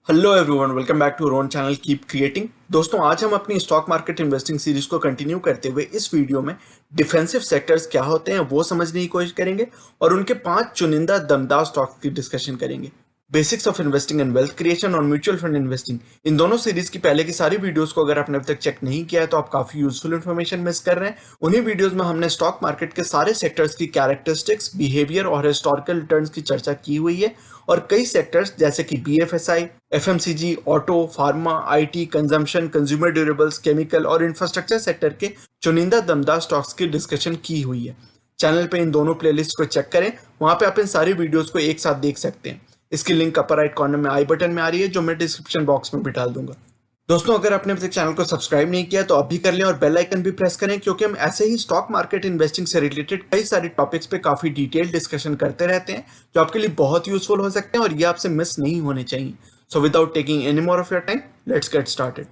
Hello everyone, welcome back to Ron channel keep creating. दोस्तों, आज हम अपनी स्टॉक मार्केट इन्वेस्टिंग सीरीज को कंटिन्यू करते हुए इस वीडियो में डिफेंसिव सेक्टर्स क्या होते हैं वो समझने की कोशिश करेंगे और उनके 5 चुनिंदा दमदार स्टॉक्स की डिस्कशन करेंगे। Basics of investing and wealth creation और म्यूचुअल फंड इन्वेस्टिंग, इन दोनों सीरीज की पहले की सारी वीडियोस को अगर आपने अब तक चेक नहीं किया है तो आप काफी यूजफुल इन्फॉर्मेशन मिस कर रहे हैं। उन्हीं वीडियोस में हमने स्टॉक मार्केट के सारे सेक्टर्स की कैरेक्टरिस्टिक्स, बिहेवियर और हिस्टोरिकल रिटर्न्स की चर्चा की हुई है और कई सेक्टर्स जैसे कि BFSI, FMCG, auto, pharma, IT, consumption, consumer durables, chemical और इंफ्रास्ट्रक्चर सेक्टर के चुनिंदा दमदार स्टॉक्स की डिस्कशन की हुई है। चैनल पे इन दोनों प्लेलिस्ट को चेक करें, वहां पे आप इन सारी वीडियोस को एक साथ देख सकते हैं। इसकी लिंक अपर राइट कॉर्नर में आई बटन में आ रही है, जो मैं डिस्क्रिप्शन बॉक्स में भी डाल दूंगा। दोस्तों, अगर आपने अभी तक चैनल को सब्सक्राइब नहीं किया तो अभी कर लें और बेल आइकन भी प्रेस करें, क्योंकि हम ऐसे ही स्टॉक मार्केट इन्वेस्टिंग से रिलेटेड कई सारे टॉपिक्स पे काफी डिटेल डिस्कशन करते रहते हैं, जो आपके लिए बहुत यूजफुल हो सकते हैं और ये आपसे मिस नहीं होने चाहिए। So without taking any more of your time, let's get started.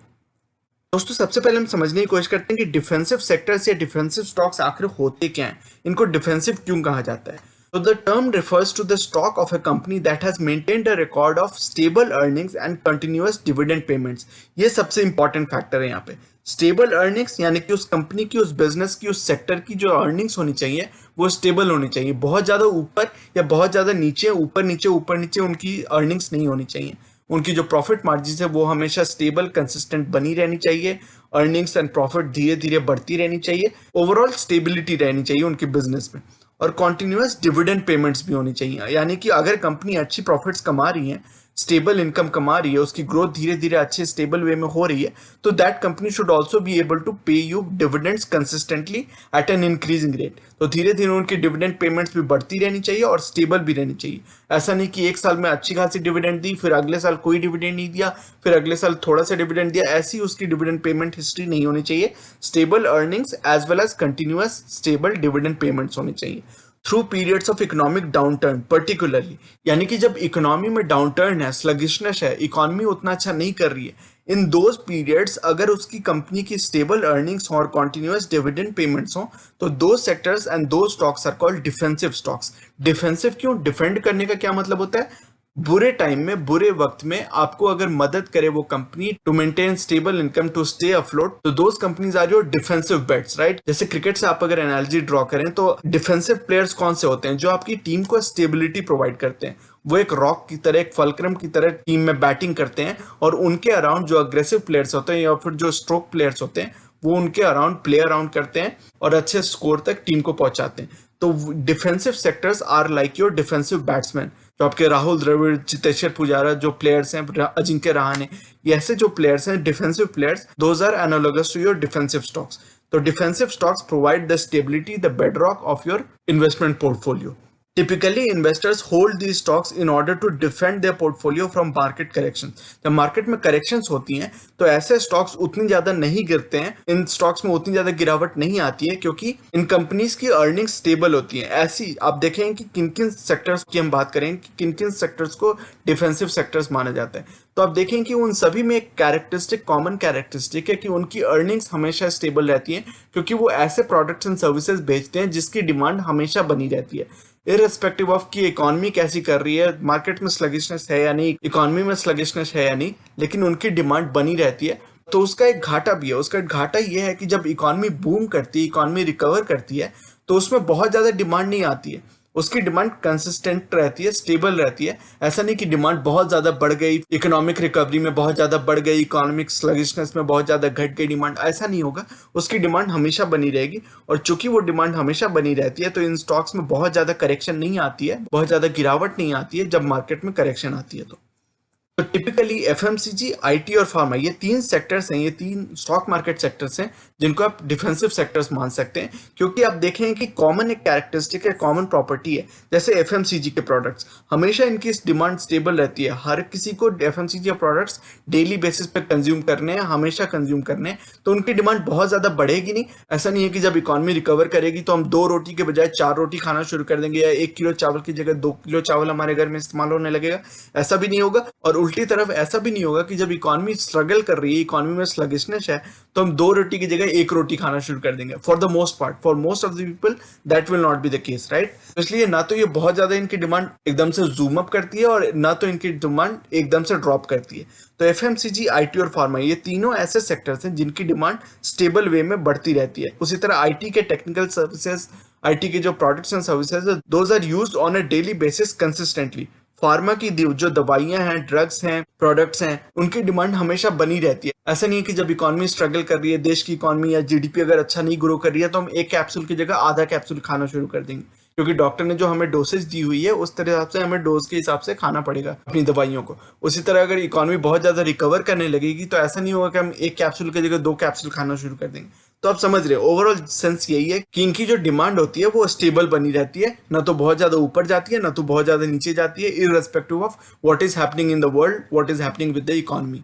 दोस्तों, सबसे पहले हम समझने की कोशिश करते हैं कि डिफेंसिव सेक्टर्स या डिफेंसिव स्टॉक्स आखिर होते क्या हैं, इनको डिफेंसिव क्यों कहा जाता है। So the term refers to the stock of a company that has maintained a record of stable earnings and continuous dividend payments। ये सबसे इंपॉर्टेंट फैक्टर है यहाँ पे। स्टेबल अर्निंग्स यानी कि उस कंपनी की, उस बिजनेस की, उस सेक्टर की जो अर्निंग्स होनी चाहिए वो स्टेबल होनी चाहिए। बहुत ज्यादा ऊपर या बहुत ज्यादा नीचे, ऊपर नीचे उनकी अर्निंग्स नहीं होनी चाहिए। उनकी जो प्रॉफिट मार्जिन है वो हमेशा स्टेबल, कंसिस्टेंट बनी रहनी चाहिए। अर्निंग्स एंड प्रॉफिट धीरे धीरे बढ़ती रहनी चाहिए। ओवरऑल स्टेबिलिटी रहनी चाहिए उनके बिजनेस में। और कॉन्टिन्यूस डिविडेंड पेमेंट्स भी होनी चाहिए, यानी कि अगर कंपनी अच्छी प्रॉफिट्स कमा रही है, स्टेबल इनकम कमा रही है, उसकी ग्रोथ धीरे धीरे अच्छे स्टेबल वे में हो रही है, तो that company should also be able to pay you dividends consistently at an increasing rate. तो धीरे धीरे उनकी डिविडेंड पेमेंट्स भी बढ़ती रहनी चाहिए और स्टेबल भी रहनी चाहिए। ऐसा नहीं कि एक साल में अच्छी खासी डिविडेंड दी, फिर अगले साल कोई डिविडेंड नहीं दिया, फिर अगले साल थोड़ा सा डिविडेंड दिया, ऐसी उसकी डिविडेंड पेमेंट हिस्ट्री नहीं होनी चाहिए। Stable earnings as well as continuous stable dividend payments होनी चाहिए through periods of economic downturn particularly. यानी कि जब इकोनॉमी में डाउनटर्न है, स्लगिशनेस है, इकोनॉमी उतना अच्छा नहीं कर रही है, इन दोज पीरियड्स अगर उसकी कंपनी की स्टेबल अर्निंग्स हो और कॉन्टिन्यूअस डिविडेंड पेमेंट्स हो, तो those sectors and those stocks are called defensive stocks. Defensive क्यों? डिफेंड करने का क्या मतलब होता है? बुरे टाइम में, बुरे वक्त में आपको अगर मदद करे वो company to maintain stable income, to stay afloat, तो those companies are your defensive bets, right. जैसे क्रिकेट से आप अगर एनालॉजी ड्रॉ करें तो डिफेंसिव प्लेयर्स कौन से होते हैं? जो आपकी टीम को स्टेबिलिटी प्रोवाइड करते हैं। वो एक रॉक की तरह, एक फलक्रम की तरह टीम में बैटिंग करते हैं और उनके अराउंड जो अग्रेसिव प्लेयर्स होते हैं या फिर जो स्ट्रोक प्लेयर्स होते हैं वो उनके अराउंड प्ले अराउंड करते हैं और अच्छे स्कोर तक टीम को पहुंचाते हैं। तो defensive sectors are like your defensive batsman. जो आपके राहुल द्रविड़, चेतेश्वर पुजारा जो प्लेयर्स हैं, अजिंक्य रहाणे, ये ऐसे जो प्लेयर्स हैं defensive players, those are analogous to your defensive stocks. तो defensive stocks provide the stability, the bedrock of your investment portfolio. Typically, investors hold these stocks in order to defend their portfolio from market corrections। जब market में corrections होती हैं तो ऐसे stocks उतनी ज्यादा नहीं गिरते हैं, इन स्टॉक्स में उतनी ज्यादा गिरावट नहीं आती है, क्योंकि इन कंपनीज की अर्निंग्स स्टेबल होती हैं। ऐसी आप देखें कि किन किन सेक्टर्स की हम बात करें कि किन किन सेक्टर्स को डिफेंसिव सेक्टर्स माना जाता है, तो आप देखें कि उन सभी में एक कैरेक्टरिस्टिक, कॉमन कैरेक्टरिस्टिक है कि उनकी अर्निंग्स हमेशा स्टेबल रहती हैं, क्योंकि वो ऐसे प्रोडक्ट्स एंड सर्विसेज बेचते हैं जिसकी डिमांड हमेशा बनी रहती है, इररिस्पेक्टिव ऑफ कि इकोनॉमी कैसी कर रही है, मार्केट में स्लगिशनेस है या नहीं, इकोनॉमी में स्लगिशनेस है या नहीं, लेकिन उनकी डिमांड बनी रहती है। तो उसका एक घाटा भी है। उसका घाटा ये है कि जब इकोनॉमी बूम करती है, इकोनॉमी रिकवर करती है, तो उसमें बहुत ज्यादा डिमांड नहीं आती है। उसकी डिमांड कंसिस्टेंट रहती है, स्टेबल रहती है। ऐसा नहीं कि डिमांड बहुत ज्यादा बढ़ गई, इकोनॉमिक रिकवरी में बहुत ज्यादा बढ़ गई, इकोनॉमिक स्लगिशनेस में बहुत ज्यादा घट गई डिमांड, ऐसा नहीं होगा। उसकी डिमांड हमेशा बनी रहेगी और चूंकि वो डिमांड हमेशा बनी रहती है तो इन स्टॉक्स में बहुत ज्यादा करेक्शन नहीं आती है, बहुत ज्यादा गिरावट नहीं आती है जब मार्केट में करेक्शन आती है। तो टिपिकली एफएमसीजी, आईटी और फार्मा, ये तीन सेक्टर्स हैं, ये तीन स्टॉक मार्केट सेक्टर्स हैं जिनको आप डिफेंसिव सेक्टर्स मान सकते हैं, क्योंकि आप देखें कि कॉमन एक कैरेक्टरिस्टिक है, कॉमन प्रॉपर्टी है। जैसे एफएमसीजी के प्रोडक्ट्स, हमेशा इनकी डिमांड स्टेबल रहती है। हर किसी को एफएमसीजी प्रोडक्ट्स डेली बेसिस पे कंज्यूम करने हैं, हमेशा कंज्यूम करने हैं, तो उनकी डिमांड बहुत ज्यादा बढ़ेगी नहीं। ऐसा नहीं है कि जब इकोनॉमी रिकवर करेगी तो हम 2 रोटी के बजाय 4 रोटी खाना शुरू कर देंगे या 1 किलो चावल की जगह 2 किलो चावल हमारे घर में इस्तेमाल होने लगेगा, ऐसा भी नहीं होगा। और उल्टी तरफ ऐसा भी नहीं होगा कि जब इकोनॉमी स्ट्रगल कर रही है, इकोनॉमी में स्लगिशनेस है, तो हम 2 रोटी की जगह 1 रोटी खाना शुरू कर देंगे। For the most part, for most of the people that will not be the case, right. इसलिए ना तो ये बहुत ज्यादा इनकी डिमांड एकदम से जूम अप करती है और ना तो इनकी डिमांड एकदम से ड्रॉप करती है। तो एफएमसीजी, आईटी और फार्मा, ये तीनों ऐसे सेक्टर्स हैं जिनकी डिमांड स्टेबल वे में बढ़ती रहती है। उसी तरह आईटी के टेक्निकल सर्विसेज, आईटी के जो products and services, those are used on a daily basis consistently. Pharma की जो दवाइयां हैं, ड्रग्स हैं, प्रोडक्ट्स हैं, उनकी डिमांड हमेशा बनी रहती है। ऐसा नहीं है कि जब इकोनॉमी स्ट्रगल कर रही है, देश की इकोनॉमी या जीडीपी अगर अच्छा नहीं ग्रो कर रही है, तो हम एक कैप्सूल की जगह आधा कैप्सूल खाना शुरू कर देंगे, क्योंकि डॉक्टर ने जो हमें डोसेज दी हुई है उस तरह से हमें डोज के हिसाब से खाना पड़ेगा अपनी दवाइयों को। उसी तरह अगर इकोनॉमी बहुत ज्यादा रिकवर करने लगेगी तो ऐसा नहीं होगा कि हम एक कैप्सूल की जगह 2 कैप्सूल खाना शुरू कर देंगे। तो आप समझ रहे, ओवरऑल सेंस यही है कि इनकी जो डिमांड होती है वो स्टेबल बनी रहती है, ना तो बहुत ज्यादा ऊपर जाती है, ना तो बहुत ज्यादा नीचे जाती है, irrespective of what is happening in the world, what is happening with the economy.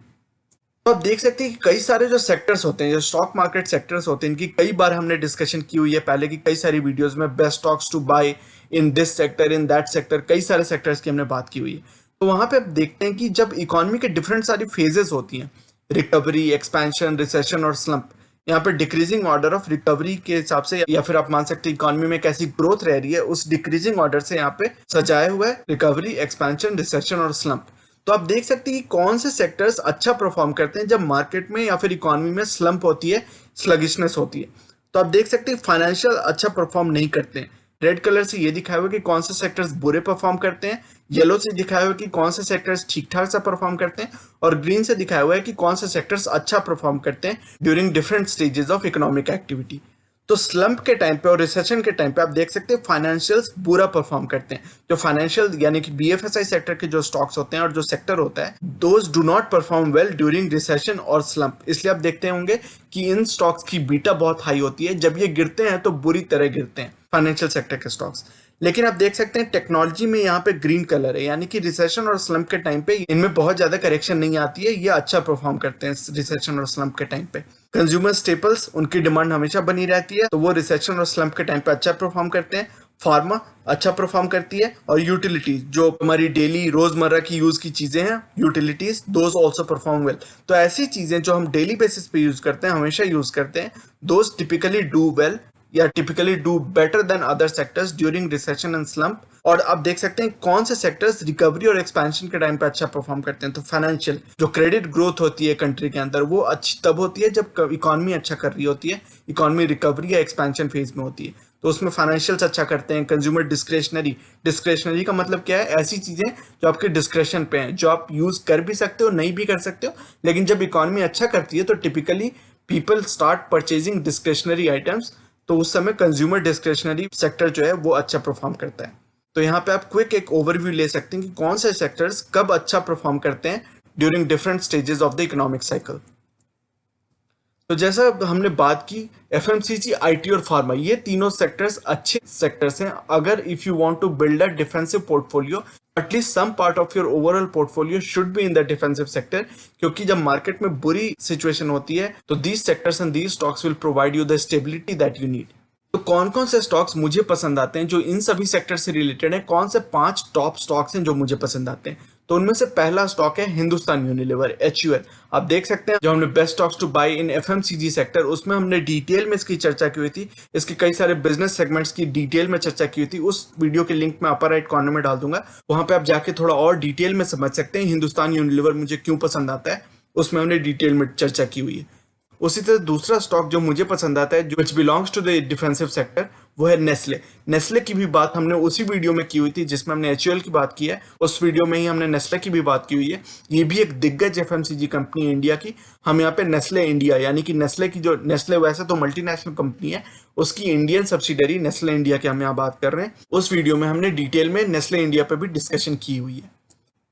तो आप देख सकते हैं कि कई सारे जो सेक्टर्स होते हैं, जो स्टॉक मार्केट सेक्टर्स होते हैं, इनकी कई बार हमने डिस्कशन की हुई है पहले की कई सारी वीडियोस में। Best stocks to buy in this sector, in that sector, कई सारे सेक्टर्स की हमने बात की हुई है। तो वहां पे आप देखते हैं कि जब इकोनॉमी के डिफरेंट सारी फेजेस होती हैं, रिकवरी, एक्सपेंशन, रिसेशन और स्लंप, यहाँ पे डिक्रीजिंग ऑर्डर ऑफ रिकवरी के हिसाब से, या फिर आप मान सकते हैं इकोनॉमी में कैसी ग्रोथ रह रही है, उस डिक्रीजिंग ऑर्डर से यहाँ पे सजाया हुआ है रिकवरी, एक्सपेंशन, रिसेशन और स्लंप। तो आप देख सकते हैं कि कौन से सेक्टर्स अच्छा परफॉर्म करते हैं जब मार्केट में या फिर इकोनॉमी में स्लंप होती है, स्लगिशनेस होती है। तो आप देख सकते हैं फाइनेंशियल अच्छा परफॉर्म नहीं करते हैं। रेड कलर से ये दिखाया हुआ कि कौन से सेक्टर्स बुरे परफॉर्म करते हैं, येलो से दिखाया हुआ कि कौन से सेक्टर्स ठीक ठाक सा परफॉर्म करते हैं, और ग्रीन से दिखाया हुआ है कि कौन से सेक्टर्स अच्छा परफॉर्म करते हैं during different stages of economic activity. तो स्लंप के टाइम पे और रिसेशन के टाइम पे आप देख सकते हैं फाइनेंशियल्स बुरा परफॉर्म करते हैं। जो फाइनेंशियल यानी कि बीएफएसआई सेक्टर के जो स्टॉक्स होते हैं और जो सेक्टर होता है, those do not perform well during recession और स्लंप। इसलिए आप देखते होंगे कि इन स्टॉक्स की बीटा बहुत हाई होती है, जब ये गिरते हैं तो बुरी तरह गिरते हैं फाइनेंशियल सेक्टर के स्टॉक्स। लेकिन आप देख सकते हैं टेक्नोलॉजी में यहाँ पे ग्रीन कलर है, यानी कि रिसेशन और स्लंप के टाइम पे इनमें बहुत ज्यादा करेक्शन नहीं आती है, ये अच्छा परफॉर्म करते हैं रिसेशन और स्लंप के टाइम पे। कंज्यूमर स्टेपल्स, उनकी डिमांड हमेशा बनी रहती है, तो वो रिसेशन और स्लंप के टाइम पे अच्छा परफॉर्म करते हैं। फार्मा अच्छा परफॉर्म करती है, और यूटिलिटीज जो हमारी डेली रोजमर्रा की यूज की चीजें हैं, utilities, those also perform well. तो ऐसी चीजें जो हम डेली बेसिस पे यूज करते हैं, हमेशा यूज करते हैं, दोज टिपिकली डू वेल या typically do better than other sectors during recession and slump. और आप देख सकते हैं कौन से सेक्टर्स रिकवरी और एक्सपेंशन के टाइम पे अच्छा परफॉर्म करते हैं। तो फाइनेंशियल जो क्रेडिट ग्रोथ होती है कंट्री के अंदर, वो अच्छी तब होती है जब इकोनॉमी अच्छा कर रही होती है, इकोनॉमी रिकवरी या एक्सपेंशन फेज में होती है, तो उसमें फाइनेंशियल्स अच्छा करते हैं। कंज्यूमर डिस्क्रेशनरी, डिस्क्रेशनरी का मतलब क्या है, ऐसी चीजें जो आपके डिस्क्रेशन पे हैं, जो आप यूज कर भी सकते हो, नहीं भी कर सकते हो, लेकिन जब इकोनॉमी अच्छा करती है तो typically people start purchasing discretionary items, तो उस समय कंज्यूमर डिस्क्रेशनरी सेक्टर जो है वो अच्छा परफॉर्म करता है। तो यहाँ पे आप क्विक एक ओवरव्यू ले सकते हैं कि कौन से सेक्टर्स कब अच्छा परफॉर्म करते हैं during different stages of the economic cycle. तो जैसा हमने बात की, एफएमसीजी, आईटी और फार्मा, ये तीनों सेक्टर्स अच्छे सेक्टर्स हैं अगर if you want to build a defensive portfolio. At least some part of your overall portfolio should be in the defensive sector, क्योंकि जब मार्केट में बुरी सिचुएशन होती है तो these sectors and these stocks will provide you the stability that you need. तो कौन कौन से स्टॉक्स मुझे पसंद आते हैं जो इन सभी सेक्टर से रिलेटेड है, कौन से 5 टॉप स्टॉक्स हैं जो मुझे पसंद आते हैं। तो उनमें से पहला स्टॉक है हिंदुस्तान यूनिलीवर, HUL। आप देख सकते हैं जो हमने best stocks to buy in FMCG sector, उसमें हमने डिटेल में इसकी चर्चा की हुई थी, इसके कई सारे बिजनेस सेगमेंट्स की डिटेल में चर्चा की हुई थी। उस वीडियो के लिंक मैं अपर राइट कॉर्नर में डाल दूंगा, वहां पे आप जाके थोड़ा और डिटेल में समझ सकते हैं हिंदुस्तान यूनिलीवर मुझे क्यों पसंद आता है, उसमें हमने डिटेल में चर्चा की हुई है। उसी तरह दूसरा स्टॉक जो मुझे पसंद आता है, जो which belongs to the defensive sector, वो है नेस्ले। नेस्ले की भी बात हमने उसी वीडियो में की हुई थी जिसमें हमने HUL की बात की है, उस वीडियो में ही हमने नेस्ले की भी बात की हुई है। ये भी एक दिग्गज एफएमसीजी कंपनी है इंडिया की। हम यहाँ पे नेस्ले इंडिया, यानी कि नेस्ले की जो, नेस्ले वैसे तो मल्टीनेशनल कंपनी है, उसकी इंडियन सब्सिडरी नेस्ले इंडिया की हम यहाँ बात कर रहे हैं। उस वीडियो में हमने डिटेल में नेस्ले इंडिया पे भी डिस्कशन की हुई है।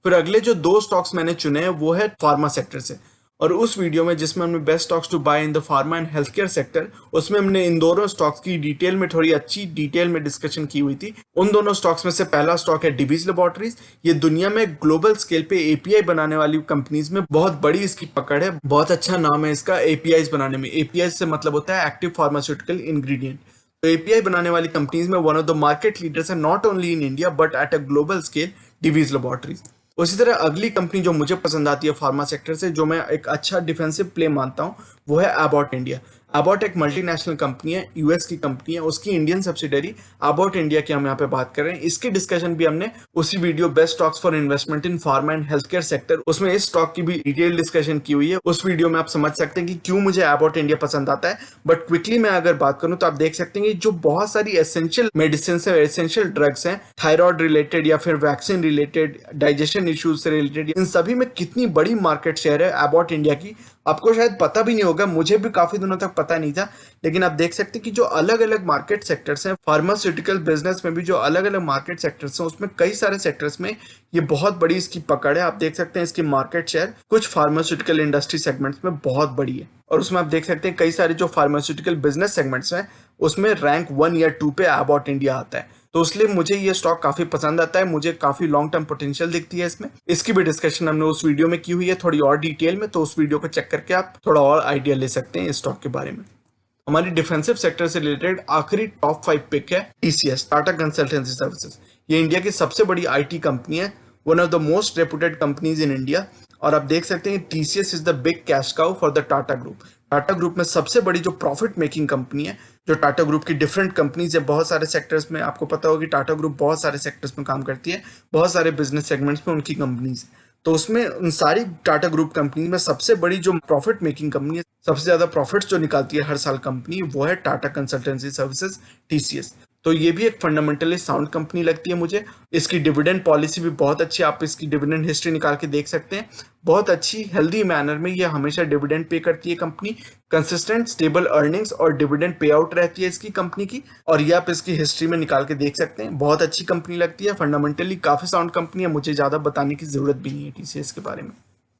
फिर अगले जो 2 स्टॉक्स मैंने चुने हैं वो है फार्मा सेक्टर से, और उस वीडियो में जिसमें हमने best stocks to buy in the pharma and health care sector, उसमें हमने इन दोनों स्टॉक्स की डिटेल में, थोड़ी अच्छी डिटेल में डिस्कशन की हुई थी। उन दोनों स्टॉक्स में से पहला स्टॉक है डिवीज लेबोरेटरीज। ये दुनिया में ग्लोबल स्केल पे एपीआई बनाने वाली कंपनीज में बहुत बड़ी इसकी पकड़ है, बहुत अच्छा नाम है इसका एपीआई बनाने में। एपीआई से मतलब होता है एक्टिव फार्मास्यूटिकल इंग्रेडिएंट। तो एपीआई बनाने वाली कंपनीज में one of the market leaders है, not only in India but at a global scale, Divi's Laboratories. उसी तरह अगली कंपनी जो मुझे पसंद आती है फार्मा सेक्टर से, जो मैं एक अच्छा डिफेंसिव प्ले मानता हूँ, वो है एबॉट इंडिया। एबॉट एक मल्टीनेशनल कंपनी है, यूएस की कंपनी है, उसकी इंडियन सब्सिडरी एबॉट इंडिया की हम यहाँ पे बात कर रहे हैं। इसकी डिस्कशन भी हमने उसी video best stocks for investment in pharma and health care sector, उसमें इस स्टॉक की भी डिटेल डिस्कशन की हुई है। उस वीडियो में आप समझ सकते हैं कि क्यों मुझे एबॉट इंडिया पसंद आता है। बट क्विकली मैं अगर बात करूं तो आप देख सकते हैं कि जो बहुत सारी एसेंशियल मेडिसिन है, एसेंशियल ड्रग्स हैं, थायराइड रिलेटेड या फिर वैक्सीन रिलेटेड, डाइजेशन इश्यूज से रिलेटेड, इन सभी में कितनी बड़ी मार्केट शेयर है एबॉट इंडिया की, आपको शायद पता भी नहीं होगा। मुझे भी काफी दिनों तक पता नहीं था। लेकिन आप देख सकते हैं कि जो अलग अलग मार्केट सेक्टर्स हैं, फार्मास्यूटिकल बिजनेस में भी जो अलग अलग मार्केट सेक्टर्स हैं, उसमें कई सारे सेक्टर्स में ये बहुत बड़ी इसकी पकड़ है। आप देख सकते हैं इसकी मार्केट शेयर कुछ फार्मास्यूटिकल इंडस्ट्री सेगमेंट्स में बहुत बड़ी है, और उसमें आप देख सकते हैं कई सारे जो फार्मास्यूटिकल बिजनेस सेगमेंट्स हैं उसमें रैंक 1 या 2 पे एबॉट इंडिया आता है। तो इसलिए मुझे ये स्टॉक काफी पसंद आता है, मुझे काफी लॉन्ग टर्म पोटेंशियल दिखती है इसमें। इसकी भी डिस्कशन हमने उस वीडियो में की हुई है थोड़ी और डिटेल में, तो उस वीडियो को चेक करके आप थोड़ा और आइडिया ले सकते हैं इस स्टॉक के बारे में। हमारी डिफेंसिव सेक्टर से रिलेटेड आखिरी टॉप 5 पिक है टीसीएस, टाटा कंसल्टेंसी सर्विसेज। ये इंडिया की सबसे बड़ी आईटी कंपनी है, one of the most reputed companies in India. और आप देख सकते हैं TCS is the big cash cow for the Tata group. Tata group में सबसे बड़ी जो प्रॉफिट मेकिंग कंपनी है, जो टाटा ग्रुप की डिफरेंट कंपनीज है बहुत सारे सेक्टर्स में, आपको पता होगा कि टाटा ग्रुप बहुत सारे सेक्टर्स में काम करती है, बहुत सारे बिजनेस सेगमेंट्स में उनकी कंपनीज। तो उसमें उन सारी टाटा ग्रुप कंपनी में सबसे बड़ी जो प्रॉफिट मेकिंग कंपनी है, सबसे ज्यादा प्रॉफिट्स जो निकालती है हर साल कंपनी, वो है टाटा कंसल्टेंसी सर्विसेज, टीसीएस। तो ये भी एक फंडामेंटली साउंड कंपनी लगती है मुझे। इसकी डिविडेंड पॉलिसी भी बहुत अच्छी है, आप इसकी डिविडेंड हिस्ट्री निकाल के देख सकते हैं। बहुत अच्छी हेल्दी मैनर में ये हमेशा डिविडेंड पे करती है कंपनी, कंसिस्टेंट स्टेबल अर्निंग्स और डिविडेंड पे आउट रहती है इसकी कंपनी की, और ये आप इसकी हिस्ट्री में निकाल के देख सकते हैं। बहुत अच्छी कंपनी लगती है, फंडामेंटली काफी साउंड कंपनी है, मुझे ज्यादा बताने की जरूरत भी नहीं है टीसीएस के बारे में।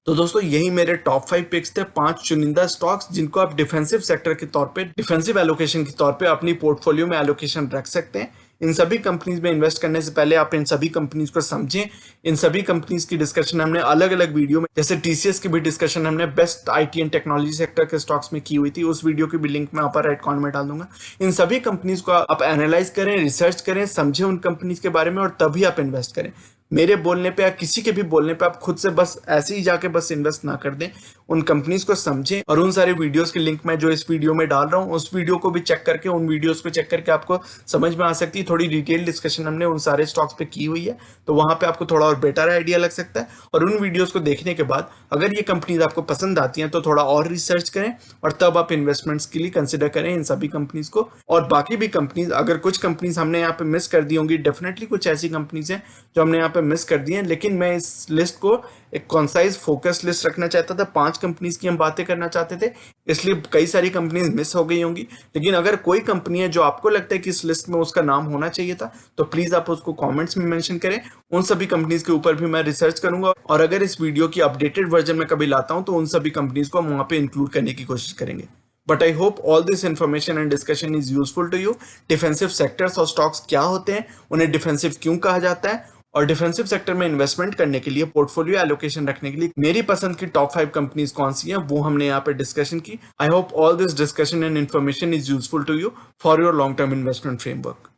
तो दोस्तों यही मेरे टॉप 5 पिक्स थे, 5 चुनिंदा स्टॉक्स जिनको आप डिफेंसिव सेक्टर के तौर पे, डिफेंसिव एलोकेशन के तौर पे अपनी पोर्टफोलियो में एलोकेशन रख सकते हैं। इन सभी कंपनीज में इन्वेस्ट करने से पहले आप इन सभी कंपनीज को समझें। इन सभी कंपनीज की डिस्कशन हमने अलग अलग वीडियो में, जैसे टीसीएस की भी डिस्कशन हमने best IT and technology sector के स्टॉक्स में की हुई थी, उस वीडियो की भी लिंक मैं अपर राइट कॉर्नर में डाल दूंगा। इन सभी कंपनीज को आप एनालाइज करें, रिसर्च करें, समझें उन कंपनीज के बारे में, और तभी आप इन्वेस्ट करें। मेरे बोलने पे या किसी के भी बोलने पे आप खुद से बस ऐसे ही जाके बस इन्वेस्ट ना कर दें, उन कंपनीज को समझें। और उन सारे वीडियोस के लिंक मैं जो इस वीडियो में डाल रहा हूँ, उस वीडियो को भी चेक करके, उन वीडियोस को चेक करके आपको समझ में आ सकती है। थोड़ी डिटेल डिस्कशन हमने उन सारे स्टॉक्स पे की हुई है, तो वहां पे आपको थोड़ा और बेटर आइडिया लग सकता है। और उन वीडियोस को देखने के बाद अगर ये कंपनीज आपको पसंद आती हैं तो थोड़ा और रिसर्च करें, और तब आप इन्वेस्टमेंट्स के लिए कंसिडर करें इन सभी कंपनीज को। और बाकी भी कंपनीज, अगर कुछ कंपनीज हमने यहाँ पे मिस कर दी होंगी, डेफिनेटली कुछ ऐसी कंपनीज हैं जो हमने यहाँ पे मिस कर दी हैं, लेकिन मैं इस लिस्ट को एक कॉन्साइज फोकस लिस्ट रखना चाहता था। 5 कंपनीज की हम बातें करना चाहते थे, इसलिए कई सारी कंपनीज मिस हो गई होंगी। लेकिन अगर कोई कंपनी है जो आपको लगता है कि इस लिस्ट में उसका नाम होना चाहिए था, तो प्लीज आप उसको कमेंट्स में मेंशन करें। उन सभी कंपनीज के ऊपर भी मैं रिसर्च करूंगा, और अगर इस वीडियो की अपडेटेड वर्जन में कभी लाता हूं तो उन सभी कंपनीज को हम वहां पे इंक्लूड करने की कोशिश करेंगे। But I hope all this information and discussion is useful to you. Defensive sectors और स्टॉक्स क्या होते हैं, उन्हें डिफेंसिव क्यों कहा जाता है, और डिफेंसिव सेक्टर में इन्वेस्टमेंट करने के लिए, पोर्टफोलियो एलोकेशन रखने के लिए मेरी पसंद की टॉप 5 कंपनीज कौन सी हैं, वो हमने यहाँ पे डिस्कशन की। I hope all this discussion and information is useful to you for your long term investment framework.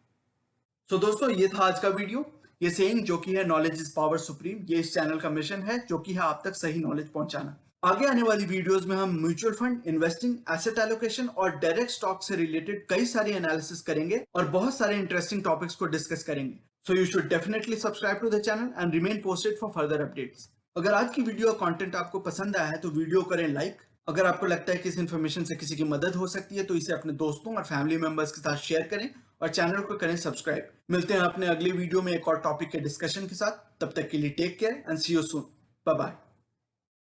तो दोस्तों ये था आज का वीडियो। ये सेइंग जो कि है नॉलेज इज पावर सुप्रीम, ये इस चैनल का मिशन है, जो कि है आप तक सही नॉलेज पहुंचाना। आगे आने वाली वीडियोस में हम mutual fund, investing, asset allocation और डायरेक्ट स्टॉक से रिलेटेड कई सारी एनालिसिस करेंगे, और बहुत सारे इंटरेस्टिंग टॉपिक्स को डिस्कस करेंगे। So you should definitely subscribe to the channel and remain posted for further updates. अगर आज की वीडियो का कंटेंट आपको पसंद आया है तो वीडियो करें लाइक। अगर आपको लगता है कि इस इन्फॉर्मेशन से किसी की मदद हो सकती है तो इसे अपने दोस्तों और फैमिली मेंबर्स के साथ शेयर करें, और चैनल को करें सब्सक्राइब। मिलते हैं अपने अगले वीडियो में एक और टॉपिक के डिस्कशन के साथ। तब तक के लिए take care and see you soon. Bye bye.